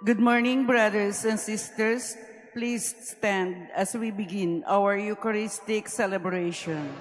Good morning, brothers and sisters. Please stand as we begin our Eucharistic celebration.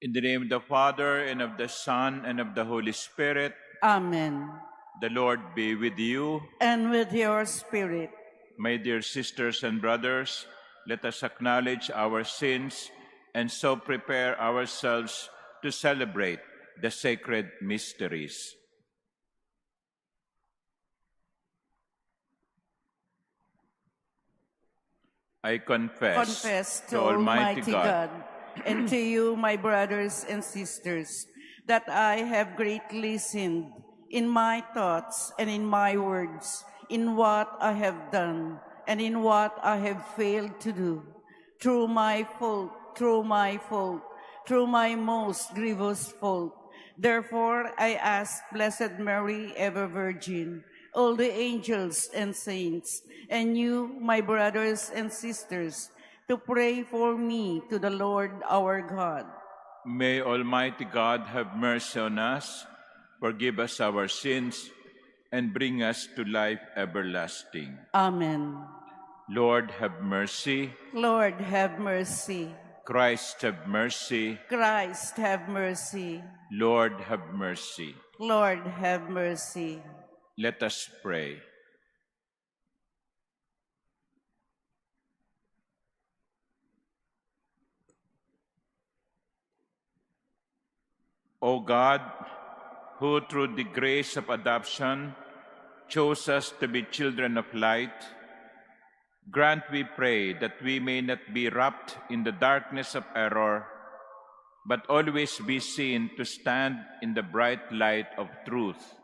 In the name of the Father, and of the Son, and of the Holy Spirit. Amen. The Lord be with you. And with your spirit. My dear sisters and brothers, let us acknowledge our sins and so prepare ourselves to celebrate the sacred mysteries. I confess To Almighty God and to you, my brothers and sisters, that I have greatly sinned in my thoughts and in my words, in what I have done and in what I have failed to do, through my most grievous fault. Therefore, I ask Blessed Mary, ever Virgin, all the angels and saints, and you, my brothers and sisters, to pray for me to the Lord our God. May Almighty God have mercy on us, forgive us our sins, and bring us to life everlasting. Amen. Lord, have mercy. Lord, have mercy. Christ, have mercy. Christ, have mercy. Lord, have mercy. Lord, have mercy. Let us pray. O God, who through the grace of adoption chose us to be children of light, grant, we pray, that we may not be wrapped in the darkness of error, but always be seen to stand in the bright light of truth.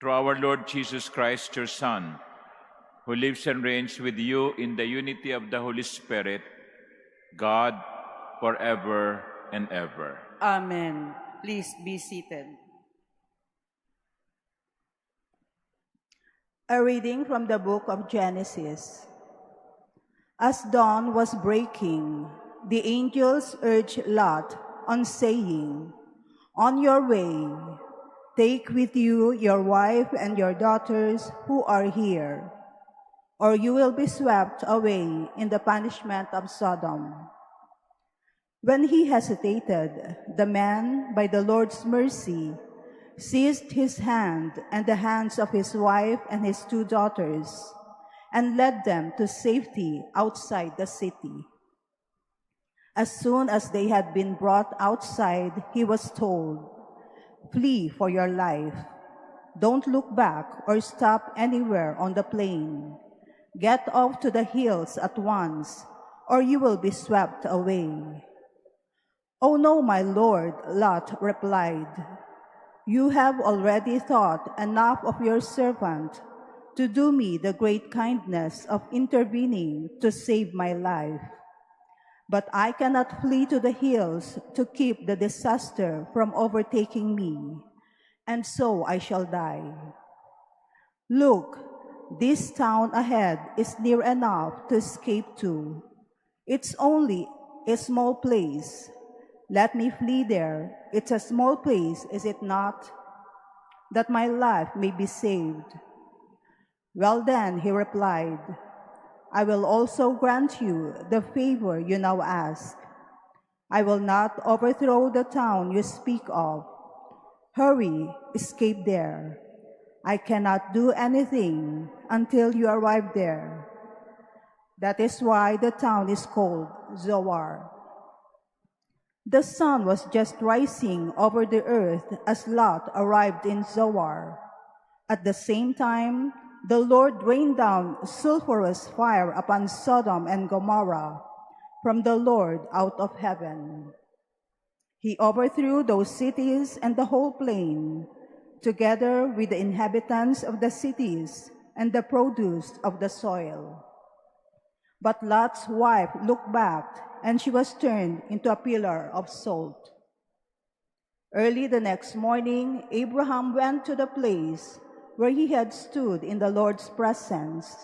Through our Lord Jesus Christ, your Son, who lives and reigns with you in the unity of the Holy Spirit, God, forever and ever. Amen. Please be seated. A reading from the book of Genesis. As dawn was breaking, the angels urged Lot on, saying, "On your way, take with you your wife and your daughters who are here, or you will be swept away in the punishment of Sodom." When he hesitated, the man, by the Lord's mercy, seized his hand and the hands of his wife and his 2 daughters, and led them to safety outside the city. As soon as they had been brought outside, he was told, "Flee for your life. Don't look back or stop anywhere on the plain. Get off to the hills at once, or you will be swept away." "Oh no, my lord," Lot replied. "You have already thought enough of your servant to do me the great kindness of intervening to save my life. But I cannot flee to the hills to keep the disaster from overtaking me, and so I shall die. Look, this town ahead is near enough to escape to. It's only a small place. Let me flee there. It's a small place, is it not? That my life may be saved. Well then, he replied, I will also grant you the favor you now ask. I will not overthrow the town you speak of. Hurry, escape there. I cannot do anything until you arrive there. That is why the town is called Zoar. The sun was just rising over the earth as Lot arrived in Zoar. At the same time, the Lord rained down sulfurous fire upon Sodom and Gomorrah from the Lord out of heaven. He overthrew those cities and the whole plain, together with the inhabitants of the cities and the produce of the soil. But Lot's wife looked back, and she was turned into a pillar of salt. Early the next morning, Abraham went to the place where he had stood in the Lord's presence.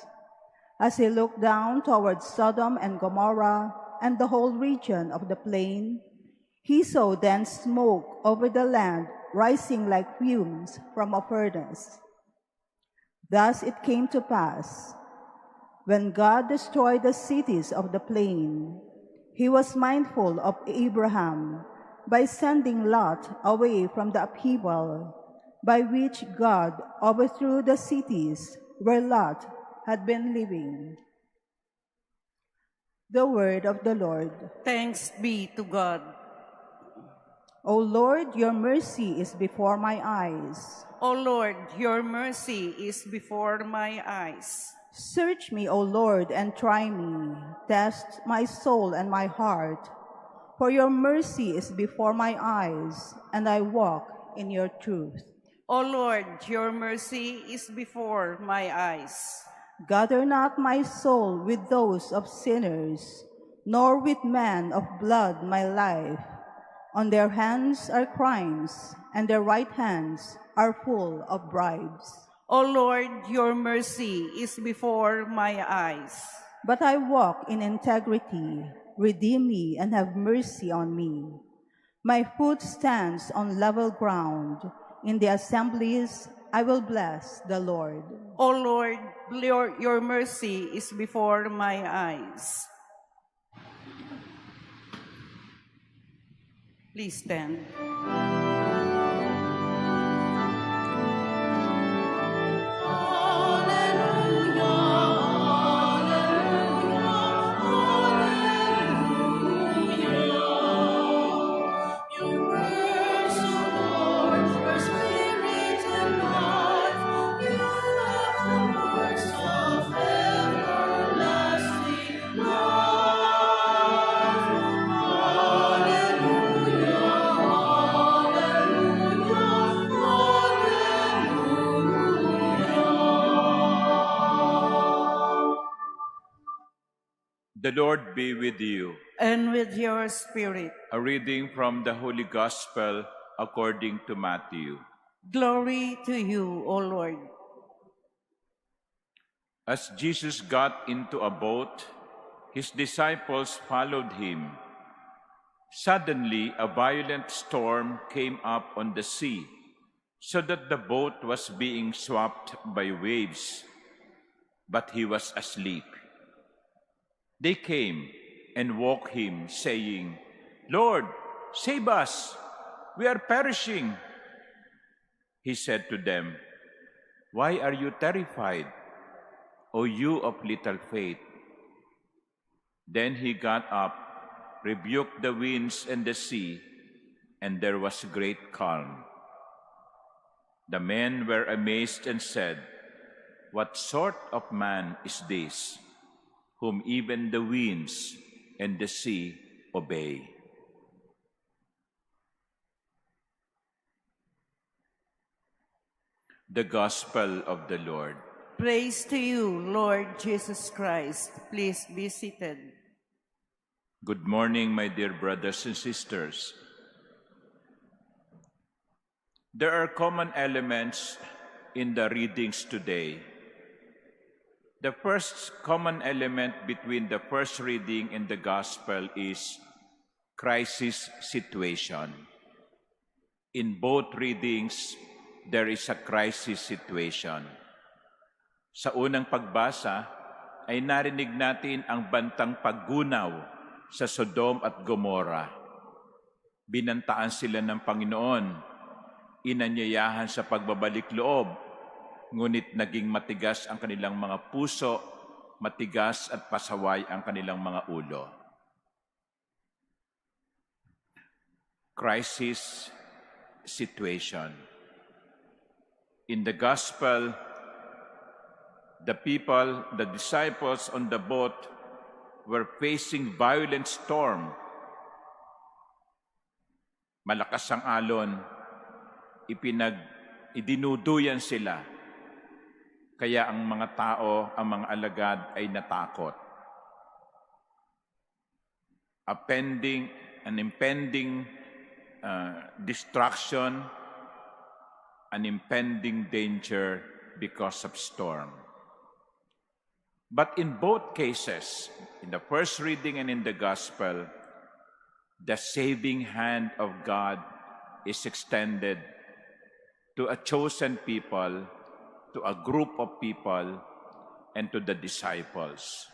As he looked down towards Sodom and Gomorrah and the whole region of the plain, he saw dense smoke over the land rising like fumes from a furnace. Thus it came to pass, when God destroyed the cities of the plain, he was mindful of Abraham by sending Lot away from the upheaval by which God overthrew the cities where Lot had been living. The word of the Lord. Thanks be to God. O Lord, your mercy is before my eyes. O Lord, your mercy is before my eyes. Search me, O Lord, and try me. Test my soul and my heart. For your mercy is before my eyes, and I walk in your truth. O Lord, your mercy is before my eyes. Gather not my soul with those of sinners, nor with men of blood my life. On their hands are crimes, and their right hands are full of bribes. O Lord, your mercy is before my eyes. But I walk in integrity. Redeem me and have mercy on me. My foot stands on level ground. In the assemblies, I will bless the Lord. O Lord, your mercy is before my eyes. Please stand. The Lord be with you. And with your spirit. A reading from the Holy Gospel according to Matthew. Glory to you, O Lord. As Jesus got into a boat, his disciples followed him. Suddenly, a violent storm came up on the sea, so that the boat was being swept by waves, but he was asleep. They came and woke him, saying, Lord, save us! We are perishing. He said to them, Why are you terrified, O you of little faith? Then he got up, rebuked the winds and the sea, and there was great calm. The men were amazed and said, What sort of man is this, whom even the winds and the sea obey? The Gospel of the Lord. Praise to you, Lord Jesus Christ. Please be seated. Good morning, my dear brothers and sisters. There are common elements in the readings today. The first common element between the first reading and the Gospel is crisis situation. In both readings, there is a crisis situation. Sa unang pagbasa ay narinig natin ang bantang paggunaw sa Sodom at Gomorra. Binantaan sila ng Panginoon, inanyayahan sa pagbabalik loob, ngunit naging matigas ang kanilang mga puso, matigas at pasaway ang kanilang mga ulo. Crisis situation. In the gospel, the disciples on the boat were facing violent storm. Malakas ang alon, idinuduyan sila. Kaya ang mga tao, ang mga alagad ay natakot. An impending destruction, an impending danger because of storm. But in both cases, in the first reading and in the gospel, the saving hand of God is extended to a chosen people, to a group of people, and to the disciples.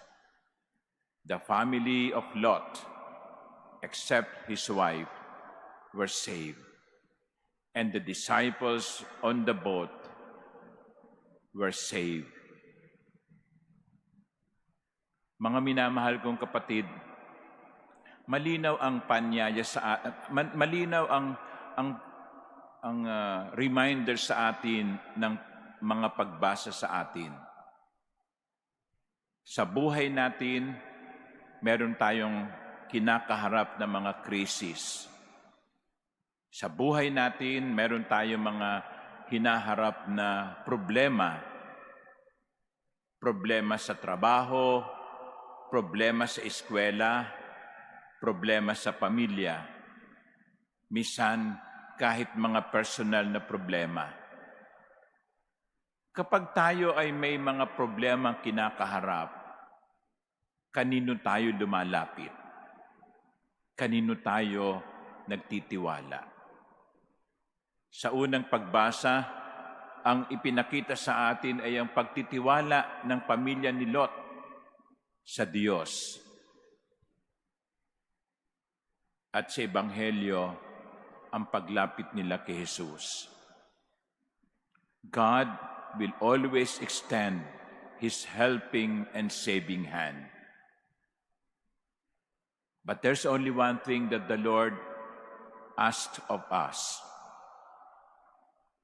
The family of Lot, except his wife, were saved, and the disciples on the boat were saved. Mga minamahal kong kapatid, malinaw ang panyaya malinaw ang reminder sa atin ng mga pagbasa sa atin. Sa buhay natin, meron tayong kinakaharap na mga krisis. Sa buhay natin, meron tayong mga hinaharap na problema. Problema sa trabaho, problema sa eskwela, problema sa pamilya. Minsan, kahit mga personal na problema. Kapag tayo ay may mga problemang kinakaharap, kanino tayo lumalapit? Kanino tayo nagtitiwala? Sa unang pagbasa, ang ipinakita sa atin ay ang pagtitiwala ng pamilya ni Lot sa Diyos. At sa Ebanghelyo, ang paglapit nila kay Jesus. God will always extend His helping and saving hand. But there's only one thing that the Lord asked of us: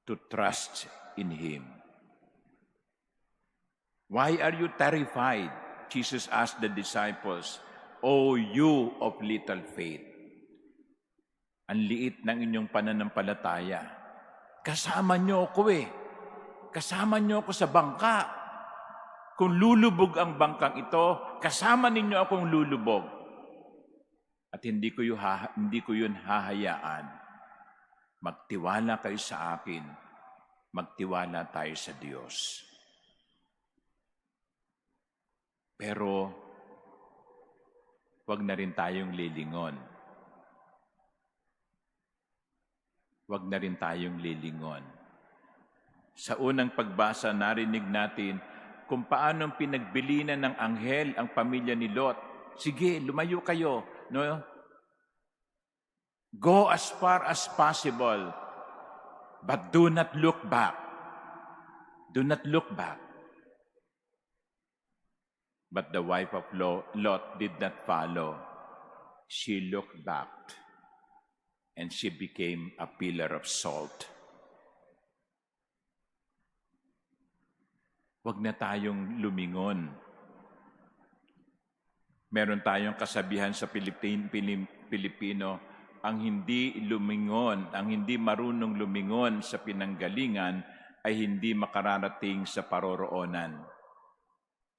to trust in Him. Why are you terrified? Jesus asked the disciples, "O you of little faith." Ang liit ng inyong pananampalataya. Kasama niyo ako eh. Kasama niyo ako sa bangka. Kung lulubog ang bangkang ito, kasama ninyo akong lulubog. At hindi ko yun hahayaan. Magtiwala kayo sa akin. Magtiwala tayo sa Diyos. Pero, wag na rin tayong lilingon. Wag na rin tayong lilingon. Sa unang pagbasa, narinig natin kung paano pinagbilinan ng anghel ang pamilya ni Lot. Sige, lumayo kayo. No? Go as far as possible, but do not look back. Do not look back. But the wife of Lot did not follow. She looked back, and she became a pillar of salt. Huwag na tayong lumingon. Meron tayong kasabihan sa Pilipino, ang hindi lumingon, ang hindi marunong lumingon sa pinanggalingan ay hindi makararating sa paroroonan.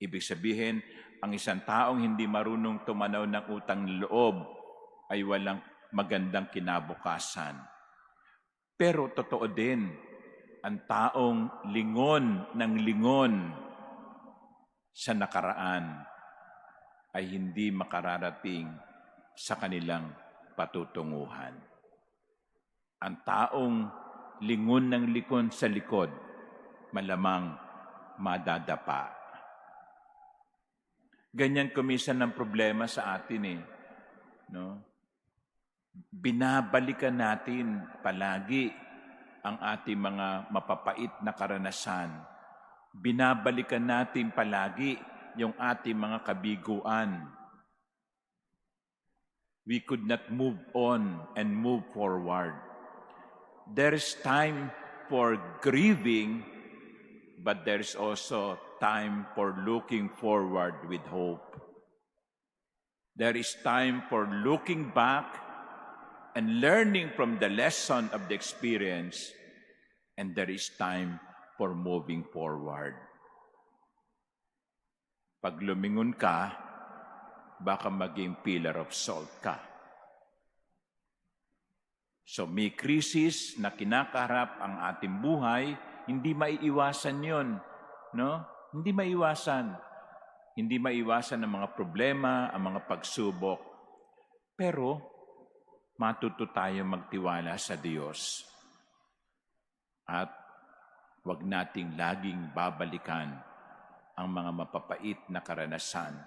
Ibig sabihin, ang isang taong hindi marunong tumanaw ng utang loob ay walang magandang kinabukasan. Pero totoo din, ang taong lingon ng lingon sa nakaraan ay hindi makararating sa kanilang patutunguhan. Ang taong lingon ng likon sa likod, malamang madadapa. Ganyan kumisan ng problema sa atin no? Binabalikan natin palagi ang ating mga mapapait na karanasan. Binabalikan natin palagi yung ating mga kabiguan. We could not move on and move forward. There is time for grieving, but there is also time for looking forward with hope. There is time for looking back and learning from the lesson of the experience, and there is time for moving forward. Pag lumingon ka, baka maging pillar of salt ka. So may krisis na kinakaharap ang ating buhay, hindi maiiwasan yon, no? Hindi maiwasan. Hindi maiwasan ang mga problema, ang mga pagsubok. Pero matuto tayo magtiwala sa Diyos. At wag nating laging babalikan ang mga mapapait na karanasan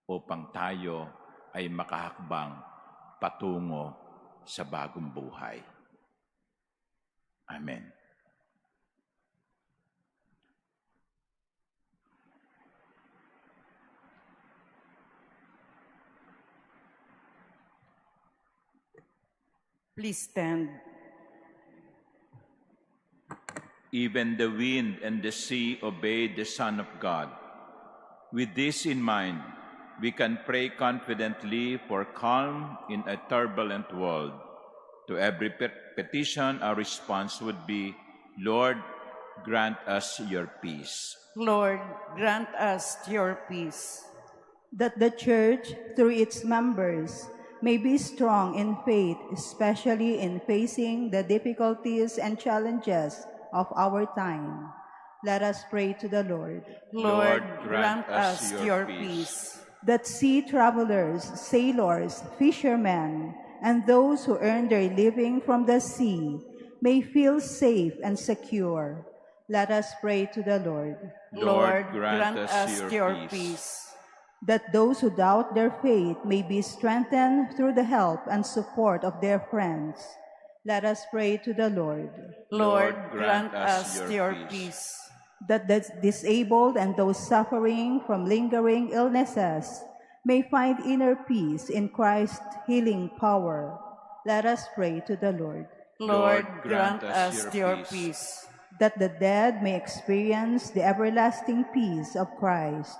upang tayo ay makahakbang patungo sa bagong buhay. Amen. Please stand. Even the wind and the sea obey the Son of God. With this in mind, we can pray confidently for calm in a turbulent world. To every petition, our response would be, Lord, grant us your peace. Lord, grant us your peace. That the Church, through its members, may be strong in faith, especially in facing the difficulties and challenges of our time. Let us pray to the Lord. Lord, grant us your peace. That sea travelers, sailors, fishermen, and those who earn their living from the sea may feel safe and secure. Let us pray to the Lord. Lord, grant us your peace. That those who doubt their faith may be strengthened through the help and support of their friends. Let us pray to the Lord. Lord, grant us your peace. That the disabled and those suffering from lingering illnesses may find inner peace in Christ's healing power. Let us pray to the Lord. Lord, grant us your peace. That the dead may experience the everlasting peace of Christ.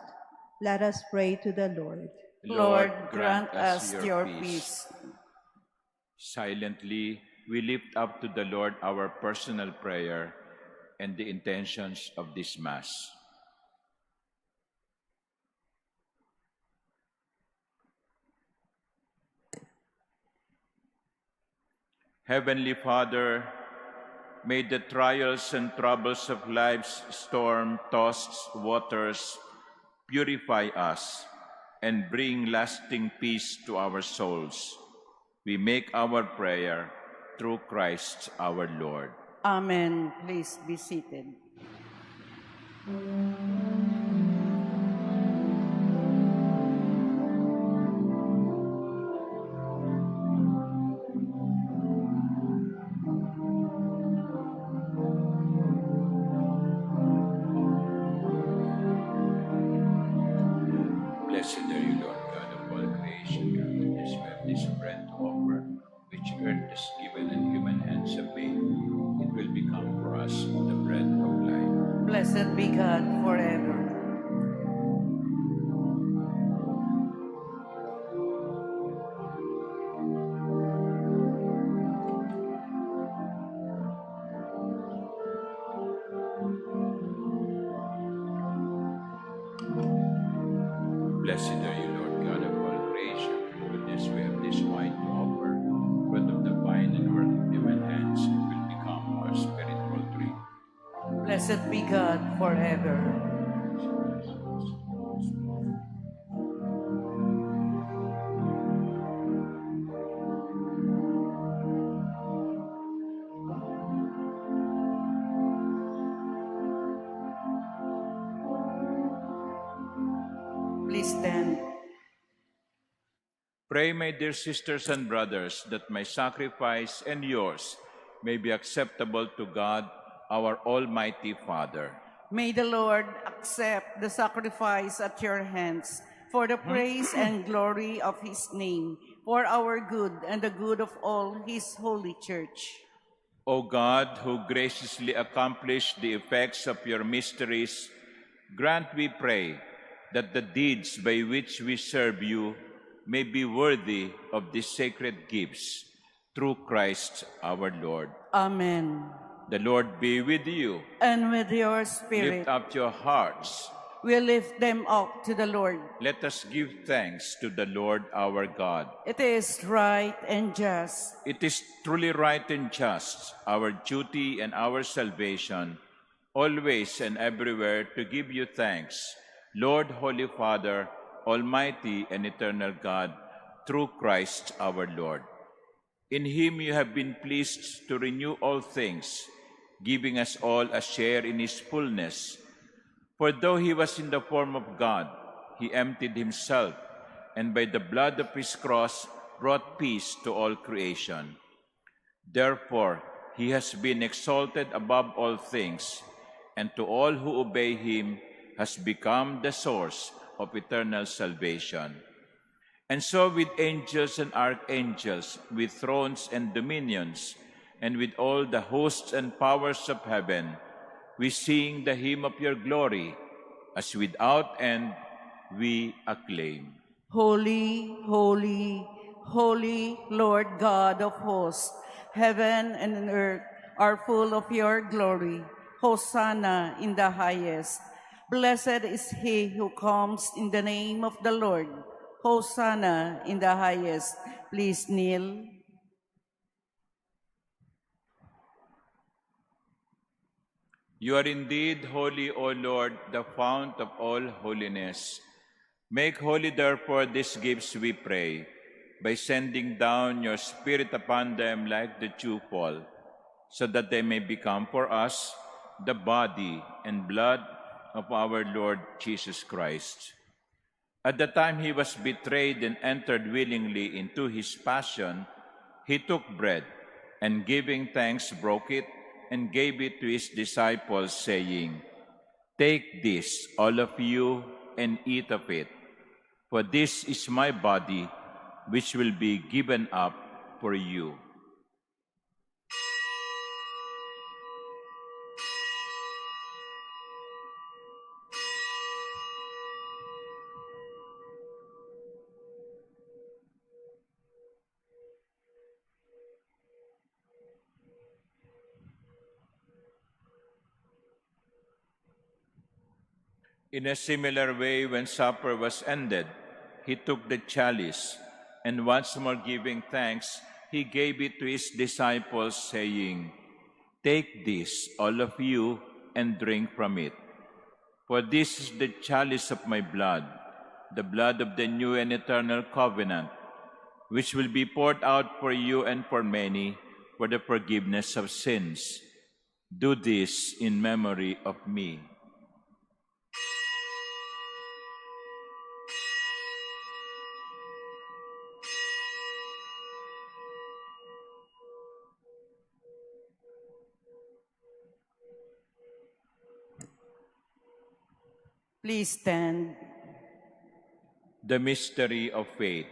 Let us pray to the Lord. Lord, grant us your peace. Silently, we lift up to the Lord our personal prayer and the intentions of this Mass. Heavenly Father, may the trials and troubles of life's storm-tossed waters purify us and bring lasting peace to our souls. We make our prayer through Christ our Lord. Amen. Please be seated. Blessed are you, Lord God of all creation, granted us we have this bread to offer, which earth has given and human hands have made. It will become for us the bread of life. Blessed be God forever. Blessed are you, Lord God of all creation. With this we have this wine to offer, fruit of the vine and work of human hands. It will become our spiritual drink. Blessed be God forever. Pray, my dear sisters and brothers, that my sacrifice and yours may be acceptable to God, our Almighty Father. May the Lord accept the sacrifice at your hands for the praise and glory of his name, for our good and the good of all his holy church. O God, who graciously accomplished the effects of your mysteries, grant, we pray, that the deeds by which we serve you may be worthy of these sacred gifts, through Christ our Lord. Amen. The Lord be with you. And with your spirit, Lift up your hearts. we lift them up to the Lord. Let us give thanks to the Lord our God. It is right and just. It is truly right and just, our duty and our salvation, always and everywhere to give you thanks, Lord, Holy Father, Almighty and eternal God, through Christ our Lord. In him you have been pleased to renew all things, giving us all a share in his fullness. For though he was in the form of God, he emptied himself, and by the blood of his cross brought peace to all creation. Therefore, he has been exalted above all things, and to all who obey him has become the source of eternal salvation. And so with angels and archangels, with thrones and dominions, and with all the hosts and powers of heaven, we sing the hymn of your glory, as without end we acclaim. Holy, holy, holy Lord God of hosts, heaven and earth are full of your glory. Hosanna in the highest. Blessed is he who comes in the name of the Lord. Hosanna in the highest. Please kneel. You are indeed holy, O Lord, the fount of all holiness. Make holy, therefore, these gifts, we pray, by sending down your Spirit upon them like the dewfall, so that they may become for us the body and blood of our Lord Jesus Christ. At the time he was betrayed and entered willingly into his passion, he took bread, and giving thanks, broke it, and gave it to his disciples, saying, "Take this, all of you, and eat of it, for this is my body, which will be given up for you." In a similar way, when supper was ended, he took the chalice, and once more giving thanks, he gave it to his disciples, saying, "Take this, all of you, and drink from it. For this is the chalice of my blood, the blood of the new and eternal covenant, which will be poured out for you and for many for the forgiveness of sins. Do this in memory of me." Please stand. The mystery of faith.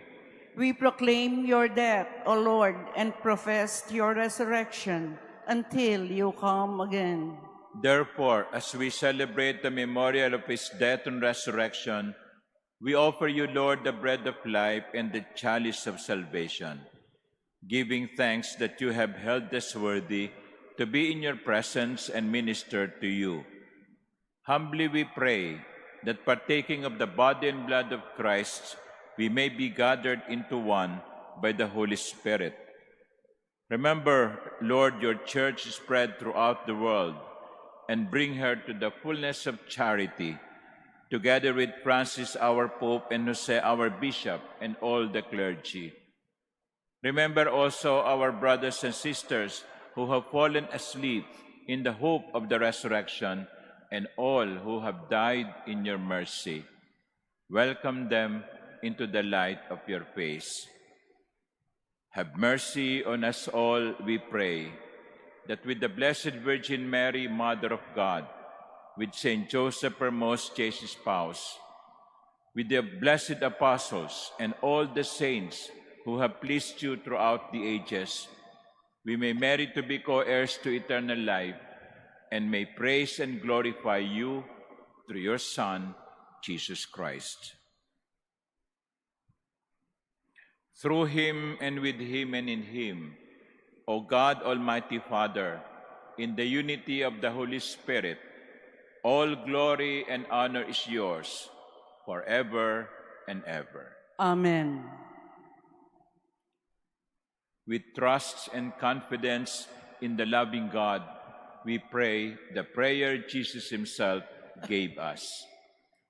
We proclaim your death, O Lord, and profess your resurrection until you come again. Therefore, as we celebrate the memorial of his death and resurrection, we offer you, Lord, the bread of life and the chalice of salvation, giving thanks that you have held us worthy to be in your presence and minister to you. Humbly we pray that partaking of the body and blood of Christ, we may be gathered into one by the Holy Spirit. Remember, Lord, your church spread throughout the world, and bring her to the fullness of charity, together with Francis, our Pope, and Jose, our Bishop, and all the clergy. Remember also our brothers and sisters who have fallen asleep in the hope of the resurrection, and all who have died in your mercy. Welcome them into the light of your face. Have mercy on us all, we pray, that with the Blessed Virgin Mary, Mother of God, with Saint Joseph, her most chaste spouse, with the blessed apostles and all the saints who have pleased you throughout the ages, we may merit to be co-heirs to eternal life and may praise and glorify you through your Son, Jesus Christ. Through him and with him and in him, O God, Almighty Father, in the unity of the Holy Spirit, all glory and honor is yours forever and ever. Amen. With trust and confidence in the loving God, we pray the prayer Jesus himself gave us.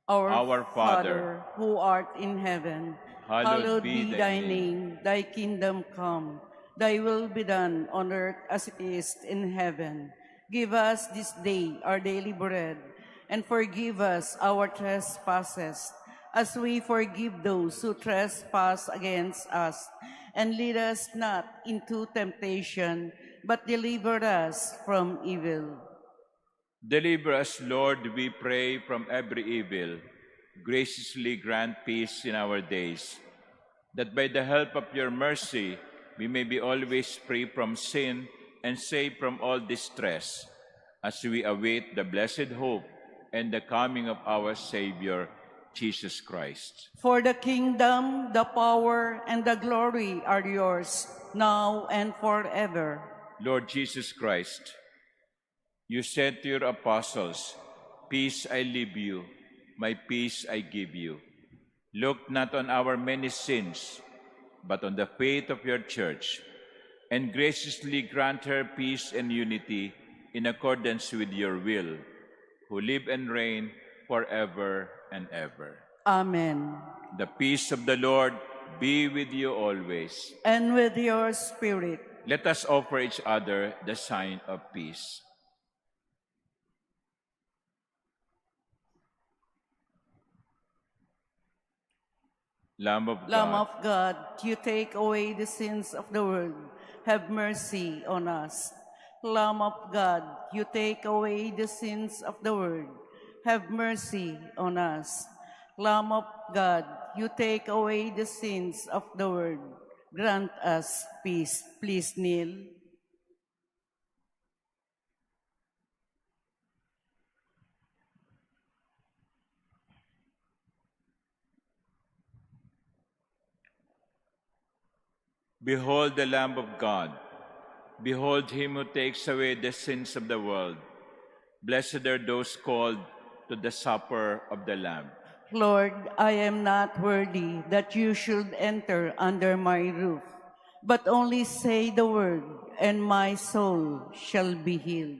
Our Father, who art in heaven, hallowed be thy name. Thy kingdom come. Thy will be done on earth as it is in heaven. Give us this day our daily bread, and forgive us our trespasses, as we forgive those who trespass against us. And lead us not into temptation, but deliver us from evil. Deliver us, Lord, we pray, from every evil. Graciously grant peace in our days, that by the help of your mercy we may be always free from sin and safe from all distress, as we await the blessed hope and the coming of our Savior, Jesus Christ. For the kingdom, the power, and the glory are yours, now and forever. Lord Jesus Christ, you said to your apostles, "Peace I leave you, my peace I give you." Look not on our many sins, but on the faith of your church, and graciously grant her peace and unity in accordance with your will, who live and reign forever and ever. Amen. The peace of the Lord be with you always. And with your spirit. Let us offer each other the sign of peace. Lamb of Lamb God, of God, you take away the sins of the world. Have mercy on us. Lamb of God, you take away the sins of the world. Have mercy on us. Lamb of God, you take away the sins of the world. Grant us peace. Please kneel. behold the Lamb of God. Behold him who takes away the sins of the world. Blessed are those called to the supper of the Lamb. Lord, I am not worthy that you should enter under my roof, but only say the word, and my soul shall be healed.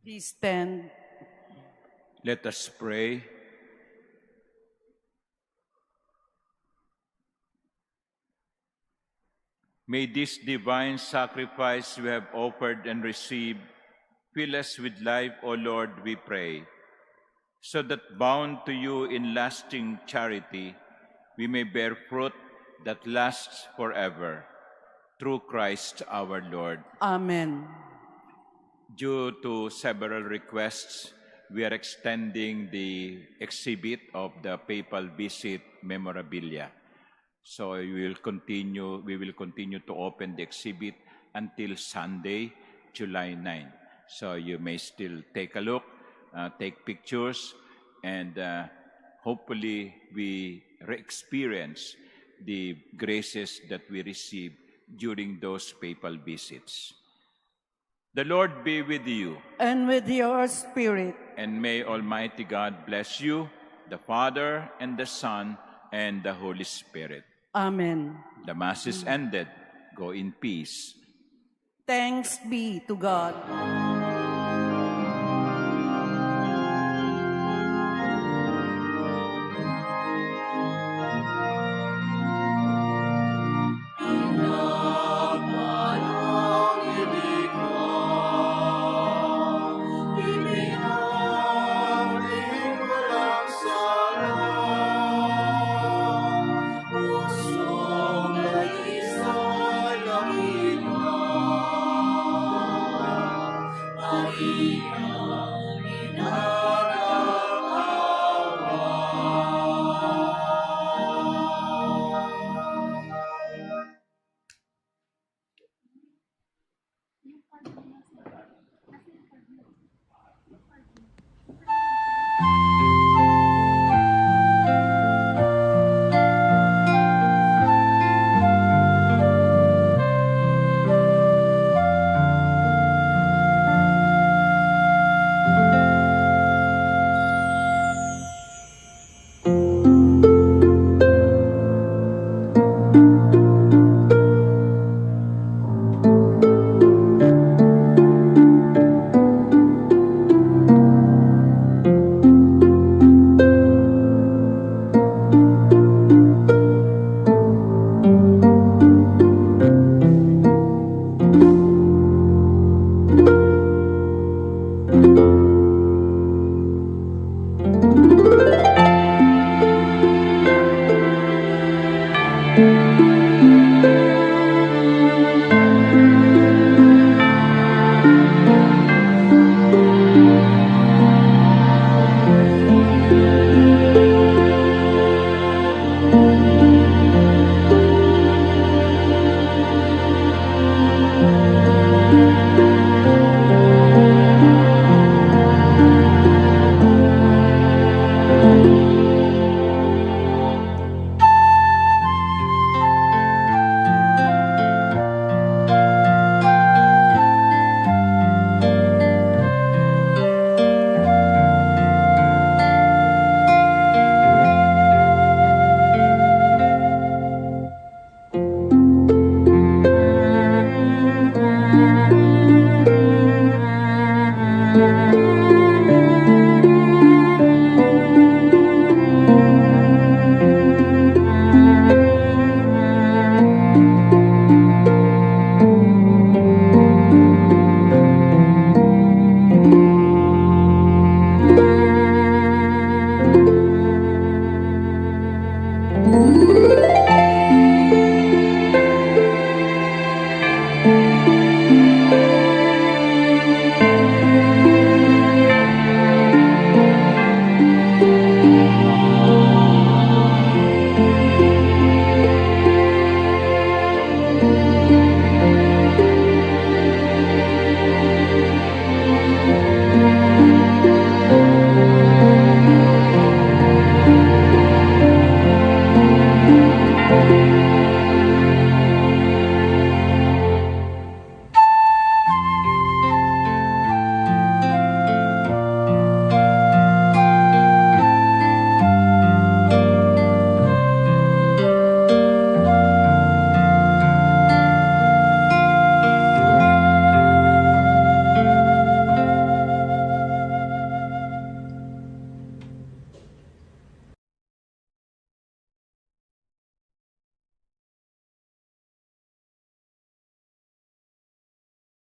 Please stand. Let us pray. May this divine sacrifice we have offered and received fill us with life, O Lord, we pray, so that bound to you in lasting charity, we may bear fruit that lasts forever. Through Christ our Lord. Amen. Due to several requests, we are extending the exhibit of the papal visit memorabilia. So we will continue to open the exhibit until Sunday, July 9. So you may still take a look, take pictures, and hopefully we re-experience the graces that we receive during those papal visits. The Lord be with you. And with your spirit. And may Almighty God bless you, the Father, and the Son, and the Holy Spirit. Amen. The Mass is ended. Go in peace. Thanks be to God.